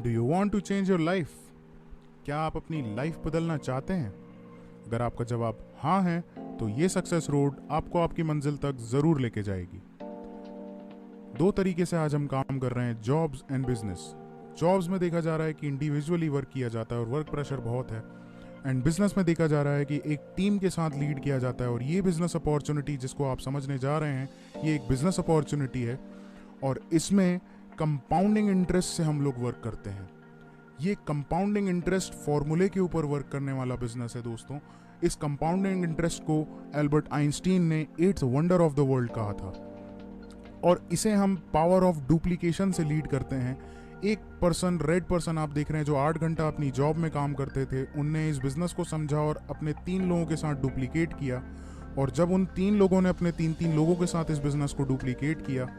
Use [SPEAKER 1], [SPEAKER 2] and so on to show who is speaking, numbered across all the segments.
[SPEAKER 1] Do you want to change your life? क्या आप अपनी लाइफ बदलना चाहते हैं? अगर आपका जवाब हाँ है तो ये सक्सेस रोड आपको आपकी मंजिल तक ज़रूर लेके जाएगी। दो तरीके से आज हम काम कर रहे हैं, जॉब्स एंड बिजनेस। जॉब्स में देखा जा रहा है कि इंडिविजुअली वर्क किया जाता है और वर्क प्रेशर बहुत है, एंड बिजनेस में देखा जा रहा है कि एक टीम के साथ लीड किया जाता है। और ये बिजनेस अपॉर्चुनिटी जिसको आप समझने जा रहे हैं, ये एक बिजनेस अपॉर्चुनिटी है और इसमें कंपाउंडिंग इंटरेस्ट से हम लोग वर्क करते हैं। ये कंपाउंडिंग इंटरेस्ट फॉर्मूले के ऊपर वर्क करने वाला बिजनेस है दोस्तों। इस कंपाउंडिंग इंटरेस्ट को एल्बर्ट आइंस्टीन ने 8th wonder of the world कहा था और इसे हम पावर ऑफ डुप्लीकेशन से लीड करते हैं। एक पर्सन, रेड पर्सन आप देख रहे हैं, जो 8 घंटा अपनी जॉब में काम करते थे, उनने इस बिजनेस को समझा और अपने 3 लोगों के साथ डुप्लीकेट किया। और जब उन 3 लोगों ने अपने 3 लोगों के साथ इस बिजनेस को डुप्लीकेट किया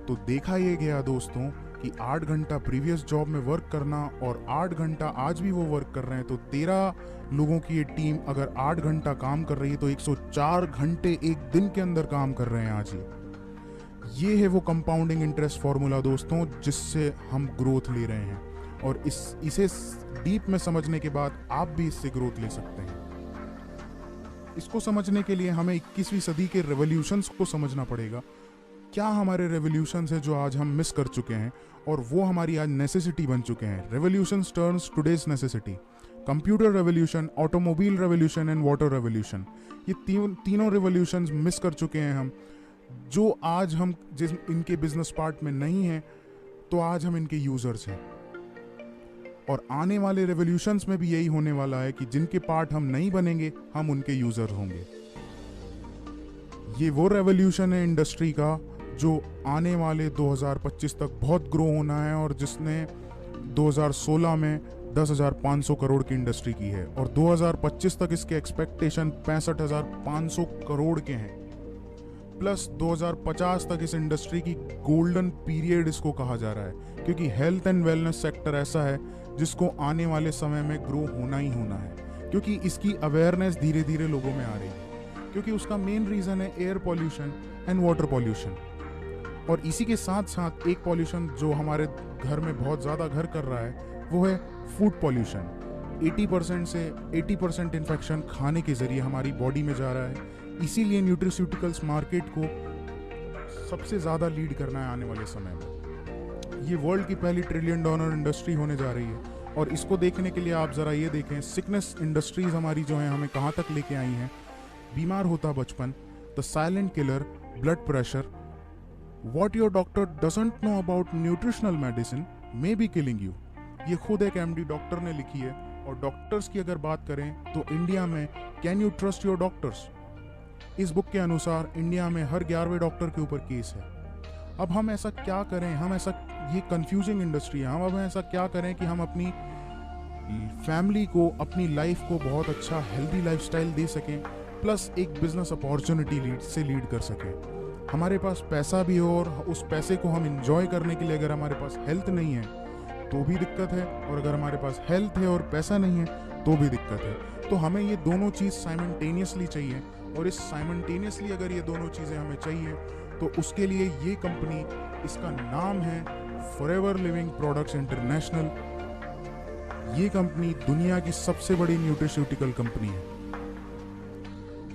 [SPEAKER 1] तो देखा ये गया दोस्तों कि 8 घंटा प्रीवियस जॉब में वर्क करना और 8 घंटा आज भी वो वर्क कर रहे हैं, तो 13 लोगों की ये टीम अगर 8 घंटा काम कर रही है तो 104 घंटे एक दिन के अंदर काम कर रहे हैं आज। ये है वो कंपाउंडिंग इंटरेस्ट फॉर्मूला दोस्तों, जिससे हम ग्रोथ ले रहे हैं। और इसे डीप में समझने के बाद आप भी इससे ग्रोथ ले सकते हैं। इसको समझने के लिए हमें 21वीं सदी के रेवोल्यूशंस को समझना पड़ेगा। क्या हमारे रेवोल्यूशंस है जो आज हम मिस कर चुके हैं और वो हमारी आज नेसेसिटी बन चुके हैं। Revolutions turns today's necessity. Computer revolution, automobile revolution and water revolution, ये तीनों रेवोल्यूशंस मिस कर चुके हैं हम, जो आज हम जिस इनके बिजनेस पार्ट में नहीं हैं, तो आज हम इनके यूजर्स हैं। और आने वाले रेवोल्यूशंस में भी यही होने वाला है कि जिनके पार्ट हम नहीं बनेंगे, हम उनके यूजर होंगे। ये वो रेवोल्यूशन है इंडस्ट्री का जो आने वाले 2025 तक बहुत ग्रो होना है और जिसने 2016 में 10,500 करोड़ की इंडस्ट्री की है और 2025 तक इसके एक्सपेक्टेशन 65,500 करोड़ के हैं। प्लस 2050 तक इस इंडस्ट्री की गोल्डन पीरियड इसको कहा जा रहा है, क्योंकि हेल्थ एंड वेलनेस सेक्टर ऐसा है जिसको आने वाले समय में ग्रो होना ही होना है, क्योंकि इसकी अवेयरनेस धीरे धीरे लोगों में आ रही है। क्योंकि उसका मेन रीज़न है air pollution and water pollution. और इसी के साथ साथ एक पॉल्यूशन जो हमारे घर में बहुत ज़्यादा घर कर रहा है, वो है फूड पॉल्यूशन। 80% से 80% इन्फेक्शन खाने के ज़रिए हमारी बॉडी में जा रहा है। इसीलिए न्यूट्रिस्यूटिकल्स मार्केट को सबसे ज़्यादा लीड करना है आने वाले समय में। ये वर्ल्ड की पहली $1 ट्रिलियन इंडस्ट्री होने जा रही है। और इसको देखने के लिए आप ज़रा ये देखें, सिकनेस इंडस्ट्रीज़ हमारी जो हैं हमें कहाँ तक लेके आई हैं। बीमार होता बचपन, the silent killer, blood pressure. What your doctor doesn't know about nutritional medicine may be killing you। ये खुद एक MD डॉक्टर ने लिखी है। और डॉक्टर्स की अगर बात करें तो इंडिया में can you trust your doctors, इस बुक के अनुसार इंडिया में हर 11वें डॉक्टर के ऊपर केस है। अब हम ऐसा क्या करें, ये कंफ्यूजिंग इंडस्ट्री है, हम अब ऐसा क्या करें कि हम अपनी फैमिली को, अपनी लाइफ को बहुत अच्छा हेल्दी लाइफस्टाइल दे सकें, प्लस एक बिजनेस अपॉर्चुनिटी लीड कर सकें। हमारे पास पैसा भी हो और उस पैसे को हम इंजॉय करने के लिए अगर हमारे पास हेल्थ नहीं है तो भी दिक्कत है, और अगर हमारे पास हेल्थ है और पैसा नहीं है तो भी दिक्कत है। तो हमें ये दोनों चीज़ साइमल्टेनियसली चाहिए। और इस साइमल्टेनियसली अगर ये दोनों चीज़ें हमें चाहिए तो उसके लिए ये कंपनी, इसका नाम है फॉरएवर लिविंग प्रोडक्ट्स इंटरनेशनल। ये कंपनी दुनिया की सबसे बड़ी न्यूट्रिस्यूटिकल कंपनी है।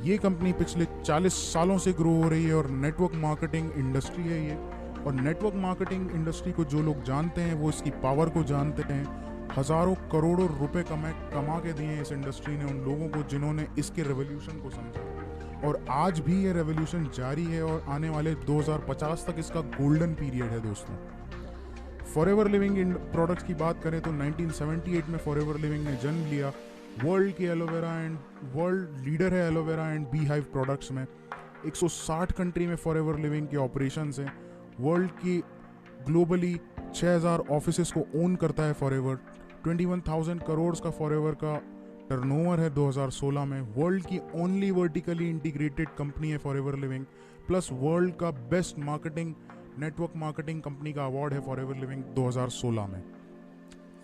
[SPEAKER 1] ये कंपनी पिछले 40 सालों से ग्रो हो रही है और नेटवर्क मार्केटिंग इंडस्ट्री है ये। और नेटवर्क मार्केटिंग इंडस्ट्री को जो लोग जानते हैं वो इसकी पावर को जानते हैं। हजारों करोड़ों रुपए कमा के दिए इस इंडस्ट्री ने उन लोगों को जिन्होंने इसके रेवोल्यूशन को समझा। और आज भी ये रेवोल्यूशन जारी है और आने वाले 2050 तक इसका गोल्डन पीरियड है दोस्तों। फॉरएवर लिविंग प्रोडक्ट्स की बात करें तो 1978 में फॉरएवर लिविंग ने जन्म लिया। वर्ल्ड की एलोवेरा एंड वर्ल्ड लीडर है aloe vera and bee hive products में। 160 कंट्री में फॉरएवर लिविंग के ऑपरेशंस हैं। वर्ल्ड की ग्लोबली 6000 ऑफिसेस को ओन करता है फॉरएवर। 21,000 करोड़ का फॉरएवर का टर्नओवर है 2016 में। वर्ल्ड की ओनली वर्टिकली इंटीग्रेटेड कंपनी है फॉरएवर लिविंग। प्लस वर्ल्ड का best marketing network marketing company का अवार्ड है फॉरएवर लिविंग 2016 में।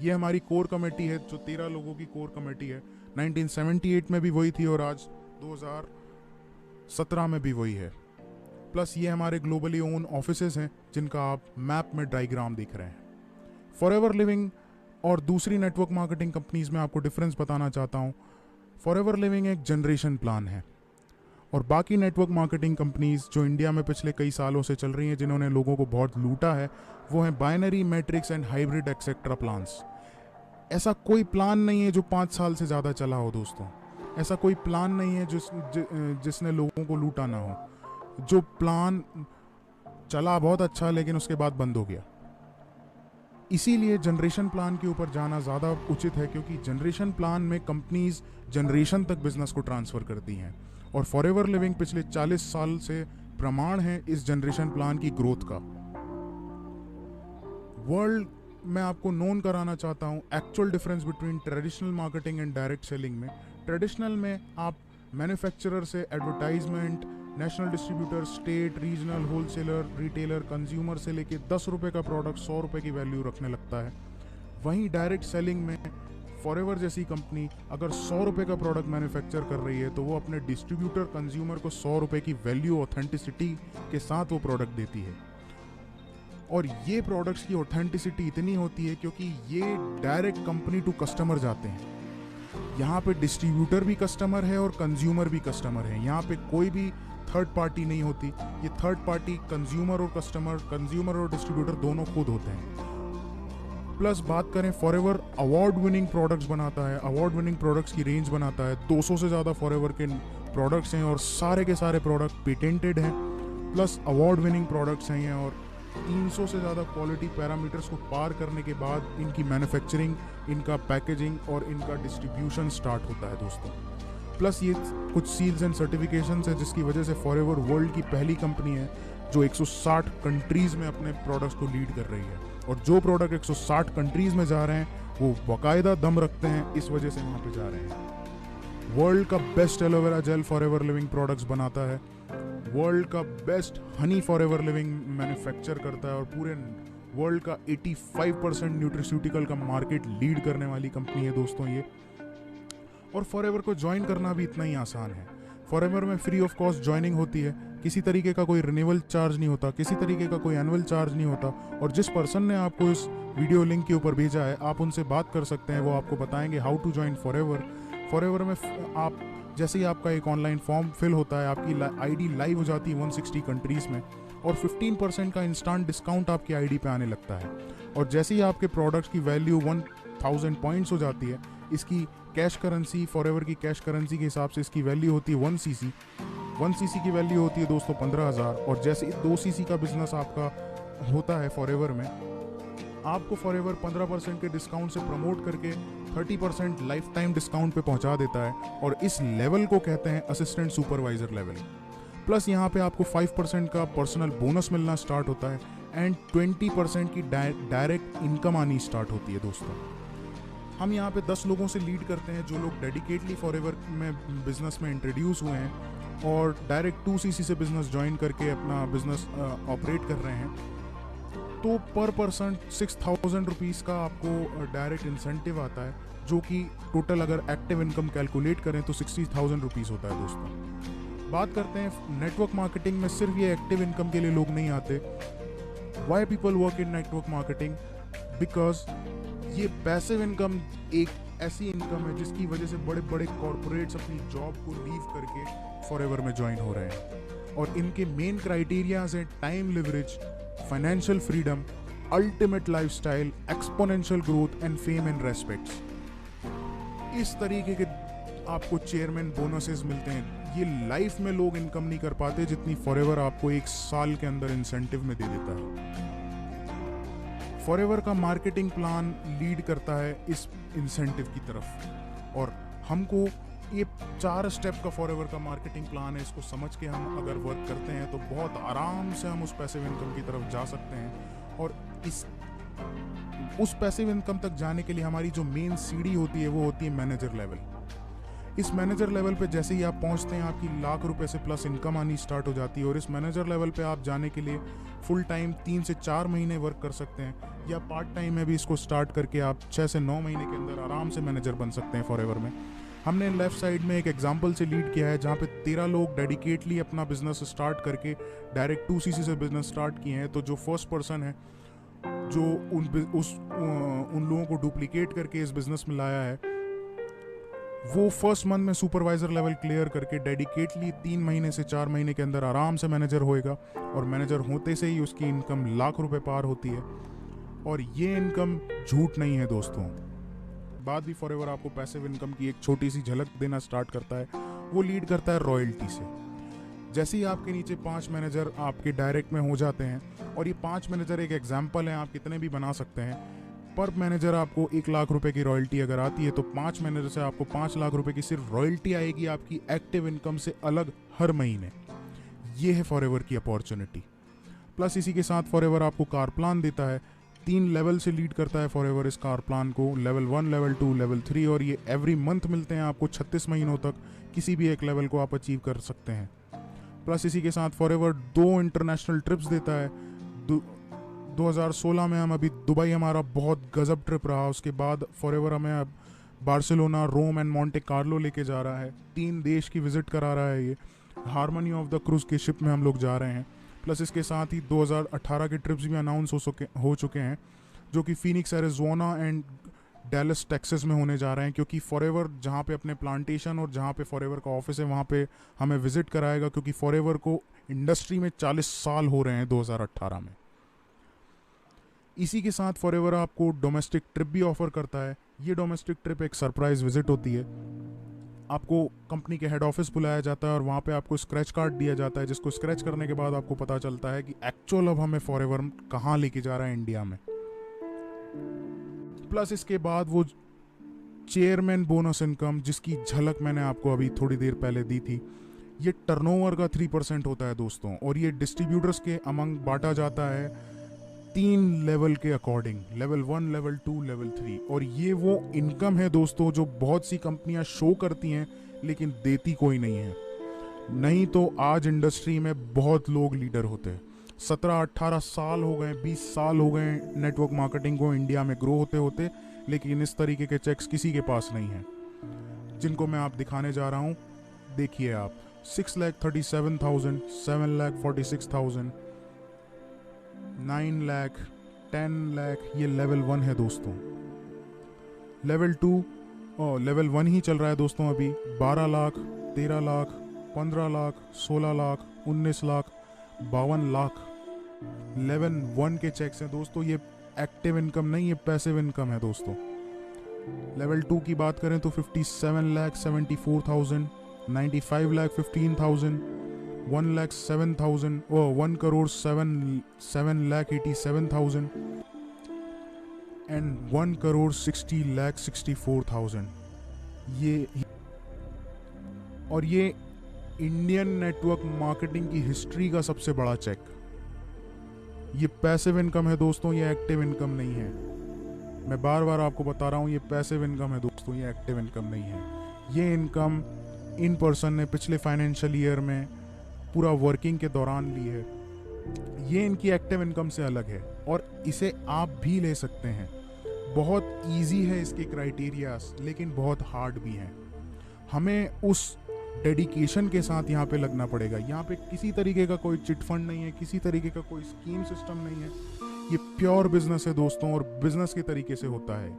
[SPEAKER 1] ये हमारी कोर कमेटी है, जो 13 लोगों की कोर कमेटी है। 1978 में भी वही थी और आज 2017 में भी वही है। प्लस ये हमारे ग्लोबली ओन ऑफिसेज हैं जिनका आप मैप में डायग्राम देख रहे हैं। फॉरएवर लिविंग और दूसरी नेटवर्क मार्केटिंग कंपनीज में आपको डिफरेंस बताना चाहता हूँ। फॉरएवर लिविंग एक जनरेशन प्लान है और बाकी नेटवर्क मार्केटिंग कंपनीज जो इंडिया में पिछले कई सालों से चल रही हैं, जिन्होंने लोगों को बहुत लूटा है, वो हैं binary, matrix and hybrid etcetera plans. ऐसा कोई प्लान नहीं है जो 5 साल से ज़्यादा चला हो दोस्तों। ऐसा कोई प्लान नहीं है जिसने लोगों को लूटा ना हो। जो प्लान चला बहुत अच्छा लेकिन उसके बाद बंद हो गया। इसीलिए जनरेशन प्लान के ऊपर जाना ज़्यादा उचित है, क्योंकि जनरेशन प्लान में कंपनीज जनरेशन तक बिजनेस को ट्रांसफ़र करती हैं और फॉरएवर लिविंग पिछले 40 साल से प्रमाण है इस जनरेशन प्लान की ग्रोथ का। वर्ल्ड मैं आपको नोन कराना चाहता हूँ actual difference between traditional marketing and direct selling में। ट्रेडिशनल में आप मैन्युफैक्चरर से advertisement, national distributor, state, regional, wholesaler, retailer, consumer से लेके 10 रुपये का प्रोडक्ट 100 रुपये की वैल्यू रखने लगता है। वहीं डायरेक्ट सेलिंग में फॉरएवर जैसी कंपनी अगर 100 रुपये का प्रोडक्ट मैन्युफैक्चर कर रही है तो वो अपने डिस्ट्रीब्यूटर, कंज्यूमर को 100 रुपये की वैल्यू, ऑथेंटिसिटी के साथ वो प्रोडक्ट देती है। और ये प्रोडक्ट्स की ऑथेंटिसिटी इतनी होती है क्योंकि ये डायरेक्ट कंपनी टू कस्टमर जाते हैं। यहाँ पे डिस्ट्रीब्यूटर भी कस्टमर है और कंज्यूमर भी कस्टमर है। यहाँ पे कोई भी थर्ड पार्टी नहीं होती। ये थर्ड पार्टी कंज्यूमर और कस्टमर, कंज्यूमर और डिस्ट्रीब्यूटर दोनों खुद होते हैं। प्लस बात करें, फॉरएवर अवार्ड विनिंग प्रोडक्ट्स बनाता है, अवार्ड विनिंग प्रोडक्ट्स की रेंज बनाता है। 200 से ज़्यादा फॉरएवर के प्रोडक्ट्स हैं और सारे के सारे प्रोडक्ट पेटेंटेड हैं। प्लस अवार्ड विनिंग प्रोडक्ट्स हैं ये, और 300 से ज़्यादा क्वालिटी पैरामीटर्स को पार करने के बाद इनकी मैन्युफैक्चरिंग, इनका पैकेजिंग और इनका डिस्ट्रीब्यूशन स्टार्ट होता है दोस्तों। प्लस ये कुछ सील्स एंड सर्टिफिकेशंस है जिसकी वजह से फॉरएवर वर्ल्ड की पहली कंपनी है जो 160 कंट्रीज़ में अपने प्रोडक्ट्स को लीड कर रही है। और जो प्रोडक्ट 160 कंट्रीज़ में जा रहे हैं वो बाकायदा दम रखते हैं, इस वजह से वहाँ पे जा रहे हैं। वर्ल्ड का best aloe vera gel forever living products बनाता है। वर्ल्ड का best Honey forever living manufacture करता है और पूरे वर्ल्ड का 85% न्यूट्रिस्यूटिकल का मार्केट लीड करने वाली कंपनी है दोस्तों ये। और फॉरएवर को ज्वाइन करना भी इतना ही आसान है। फॉरएवर में फ्री ऑफ कॉस्ट ज्वाइनिंग होती है, किसी तरीके का कोई रिन्यूअल चार्ज नहीं होता, किसी तरीके का कोई एनुअल चार्ज नहीं होता। और जिस पर्सन ने आपको इस वीडियो लिंक के ऊपर भेजा है, आप उनसे बात कर सकते हैं, वो आपको बताएंगे how to join forever. Forever में आप जैसे ही आपका एक ऑनलाइन फॉर्म फिल होता है, आपकी आईडी लाइव हो जाती है 160 कंट्रीज़ में और 15% का इंस्टेंट डिस्काउंट आपकी आईडी पे आने लगता है। और जैसे ही आपके प्रोडक्ट्स की वैल्यू 1000 पॉइंट्स हो जाती है, इसकी कैश करेंसी, फॉरएवर की कैश करेंसी के हिसाब से इसकी वैल्यू होती है 1 सीसी। 1 सीसी की वैल्यू होती है दोस्तों 15,000। और जैसे 2 सीसी का बिजनेस आपका होता है फॉरएवर में, आपको फॉरएवर 15% के डिस्काउंट से प्रमोट करके 30% लाइफ टाइम डिस्काउंट पे पहुंचा देता है। और इस लेवल को कहते हैं असिस्टेंट सुपरवाइजर लेवल। प्लस यहाँ पे आपको 5% का पर्सनल बोनस मिलना स्टार्ट होता है एंड 20% की डायरेक्ट इनकम आनी स्टार्ट होती है दोस्तों। हम यहाँ पे 10 लोगों से लीड करते हैं जो लोग डेडिकेटली फॉरएवर में बिजनेस में इंट्रोड्यूस हुए हैं और डायरेक्ट 2 सीसी से बिजनेस ज्वाइन करके अपना बिजनेस ऑपरेट कर रहे हैं। तो पर पर्सन 6,000 रुपीज़ का आपको डायरेक्ट इंसेंटिव आता है, जो कि टोटल अगर एक्टिव इनकम कैलकुलेट करें तो 60,000 रुपीज़ होता है दोस्तों। बात करते हैं नेटवर्क मार्केटिंग में, सिर्फ ये एक्टिव इनकम के लिए लोग नहीं आते। Why people work in network marketing? Because ये पैसिव इनकम एक ऐसी इनकम है जिसकी वजह से बड़े बड़े कॉरपोरेट्स अपनी जॉब को लीव करके फॉरएवर में ज्वाइन हो रहे हैं। और इनके मेन क्राइटेरियाज हैं time leverage, financial freedom, ultimate lifestyle, exponential growth and fame and respects. इस तरीके के आपको चेयरमैन बोनसेस मिलते हैं। ये लाइफ में लोग इनकम नहीं कर पाते जितनी फॉरएवर आपको 1 साल के अंदर इंसेंटिव में दे देता है। फॉरएवर का मार्केटिंग प्लान लीड करता है इस इंसेंटिव की तरफ। और हमको ये 4 स्टेप का फॉरएवर का मार्केटिंग प्लान है। इसको समझ के हम अगर वर्क करते हैं तो बहुत आराम से हम उस पैसिव इनकम की तरफ जा सकते हैं। और उस पैसिव इनकम तक जाने के लिए हमारी जो मेन सीढ़ी होती है वो होती है मैनेजर लेवल। इस मैनेजर लेवल पे जैसे ही आप पहुंचते हैं, आपकी लाख रुपए से प्लस इनकम आनी स्टार्ट हो जाती है। और इस मैनेजर लेवल पे आप जाने के लिए फुल टाइम 3 से 4 महीने वर्क कर सकते हैं, या पार्ट टाइम में भी इसको स्टार्ट करके आप 6 से 9 महीने के अंदर आराम से मैनेजर बन सकते हैं फॉरएवर में। हमने लेफ्ट साइड में एक एग्जांपल से लीड किया है जहाँ पे 13 लोग डेडिकेटली अपना बिजनेस स्टार्ट करके डायरेक्ट 2 सीसी से बिजनेस स्टार्ट किए हैं। तो जो फर्स्ट पर्सन है जो उन लोगों को डुप्लीकेट करके इस बिजनेस में लाया है, वो फर्स्ट मंथ में सुपरवाइजर लेवल क्लियर करके डेडिकेटली 3 महीने से 4 महीने के अंदर आराम से मैनेजर होएगा, और मैनेजर होते से ही उसकी इनकम लाख रुपए पार होती है। और ये इनकम झूठ नहीं है दोस्तों। बाद भी फॉरएवर आपको पैसिव इनकम की एक छोटी सी झलक देना स्टार्ट करता है। वो लीड करता है रॉयल्टी से। जैसे ही आपके नीचे 5 मैनेजर आपके डायरेक्ट में हो जाते हैं, और ये 5 मैनेजर एक एग्जाम्पल है, आप कितने भी बना सकते हैं। पर मैनेजर आपको 1 लाख रुपए की रॉयल्टी अगर आती है, तो 5 मैनेजर से आपको 5 लाख रुपए की सिर्फ रॉयल्टी आएगी आपकी एक्टिव इनकम से अलग हर महीने। ये है फॉरएवर की अपॉर्चुनिटी। प्लस इसी के साथ फॉरएवर आपको कार प्लान देता है। 3 लेवल से लीड करता है फॉरएवर इस कार प्लान को, लेवल 1, लेवल 2, लेवल 3, और ये एवरी मंथ मिलते हैं आपको। 36 महीनों तक किसी भी एक लेवल को आप अचीव कर सकते हैं। प्लस इसी के साथ फॉरएवर 2 इंटरनेशनल ट्रिप्स देता है। 2016 में हम अभी दुबई हमारा बहुत गजब ट्रिप रहा। उसके बाद फॉरएवर हमें अब Barcelona, Rome and Monte Carlo जा रहा है। 3 देश की विजिट करा रहा है ये। हारमनी ऑफ द क्रूज के शिप में हम लोग जा रहे हैं। प्लस इसके साथ ही 2018 के ट्रिप्स भी अनाउंस हो चुके हैं, जो कि Phoenix Arizona and Dallas Texas में होने जा रहे हैं। क्योंकि फॉरएवर जहाँ पे अपने प्लांटेशन और जहाँ पे फॉरएवर का ऑफिस है, वहाँ पे हमें विजिट कराएगा। क्योंकि फॉरएवर को इंडस्ट्री में 40 साल हो रहे हैं 2018 में। इसी के साथ फॉरएवर आपको डोमेस्टिक ट्रिप भी ऑफर करता है। ये डोमेस्टिक ट्रिप एक सरप्राइज विजिट होती है। आपको कंपनी के हेड ऑफिस बुलाया जाता है, और वहाँ पे आपको स्क्रैच कार्ड दिया जाता है, जिसको स्क्रैच करने के बाद आपको पता चलता है कि एक्चुअल अब हमें फॉरएवर कहाँ लेके जा रहा है इंडिया में। प्लस इसके बाद वो चेयरमैन बोनस इनकम, जिसकी झलक मैंने आपको अभी थोड़ी देर पहले दी थी, ये टर्नओवर का 3% होता है दोस्तों। और ये डिस्ट्रीब्यूटर्स के अमंग बांटा जाता है 3 लेवल के अकॉर्डिंग, लेवल 1, लेवल 2, लेवल 3। और ये वो इनकम है दोस्तों जो बहुत सी कंपनियां शो करती हैं लेकिन देती कोई नहीं है। नहीं तो आज इंडस्ट्री में बहुत लोग लीडर होते हैं। 17-18 साल हो गए, 20 साल हो गए नेटवर्क मार्केटिंग को इंडिया में ग्रो होते होते, लेकिन इस तरीके के चेक्स किसी के पास नहीं है, जिनको मैं आप दिखाने जा रहा हूँ। देखिए आप, 6,37,000, 7,46,000, 9 लाख, 10 लाख, ये लेवल 1 है दोस्तों। लेवल 2 लेवल 1 ही चल रहा है दोस्तों अभी। 12 लाख, 13 लाख, 15 लाख, 16 लाख, 19 लाख, 52 लाख लेवल 1 के चेक्स हैं दोस्तों। ये एक्टिव इनकम नहीं, ये पैसिव इनकम है दोस्तों। लेवल 2 की बात करें तो 57 लाख 74,000, 95 लाख 15,000, 1 लाख 7,000, 1 करोड़ 7 लाख 87,000 एंड 1 करोड़ 60 लाख 64,000। ये और ये इंडियन नेटवर्क मार्केटिंग की हिस्ट्री का सबसे बड़ा चेक। ये पैसिव इनकम है दोस्तों, ये एक्टिव इनकम नहीं है। मैं बार बार आपको बता रहा हूँ, ये पैसिव इनकम है दोस्तों, ये एक्टिव इनकम नहीं है। ये इनकम इन पर्सन ने पिछले फाइनेंशियल ईयर में पूरा वर्किंग के दौरान ली है। ये इनकी एक्टिव इनकम से अलग है, और इसे आप भी ले सकते हैं। बहुत इजी है इसके क्राइटेरियाज, लेकिन बहुत हार्ड भी हैं। हमें उस डेडिकेशन के साथ यहाँ पे लगना पड़ेगा। यहाँ पे किसी तरीके का कोई चिट फंड नहीं है, किसी तरीके का कोई स्कीम सिस्टम नहीं है। ये प्योर बिजनेस है दोस्तों, और बिजनेस के तरीके से होता है।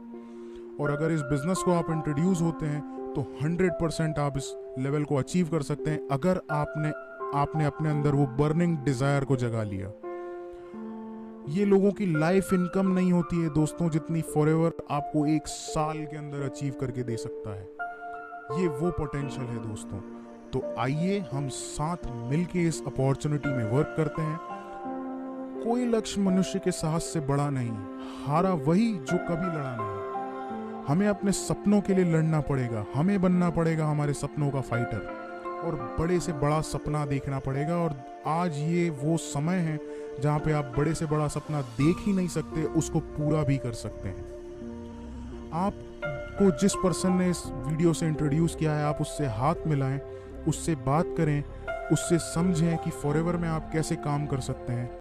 [SPEAKER 1] और अगर इस बिजनेस को आप इंट्रोड्यूस होते हैं तो 100% आप इस लेवल को अचीव कर सकते हैं, अगर आपने अपने अंदर वो बर्निंग डिजायर को जगा लिया। ये लोगों की लाइफ इनकम नहीं होती है दोस्तों, जितनी फॉरएवर आपको 1 साल के अंदर अचीव करके दे सकता है। ये वो पोटेंशियल है दोस्तों। तो आइए हम साथ मिलके इस अपॉर्चुनिटी में वर्क करते हैं। कोई लक्ष्य मनुष्य के साहस से बड़ा नहीं, हारा वही जो कभी लड़ा नहीं। हमें अपने सपनों के लिए लड़ना पड़ेगा, हमें बनना पड़ेगा हमारे सपनों का फाइटर, और बड़े से बड़ा सपना देखना पड़ेगा। और आज ये वो समय है जहाँ पे आप बड़े से बड़ा सपना देख ही नहीं सकते, उसको पूरा भी कर सकते हैं। आपको जिस पर्सन ने इस वीडियो से इंट्रोड्यूस किया है, आप उससे हाथ मिलाएं, उससे बात करें, उससे समझें कि फॉरएवर में आप कैसे काम कर सकते हैं।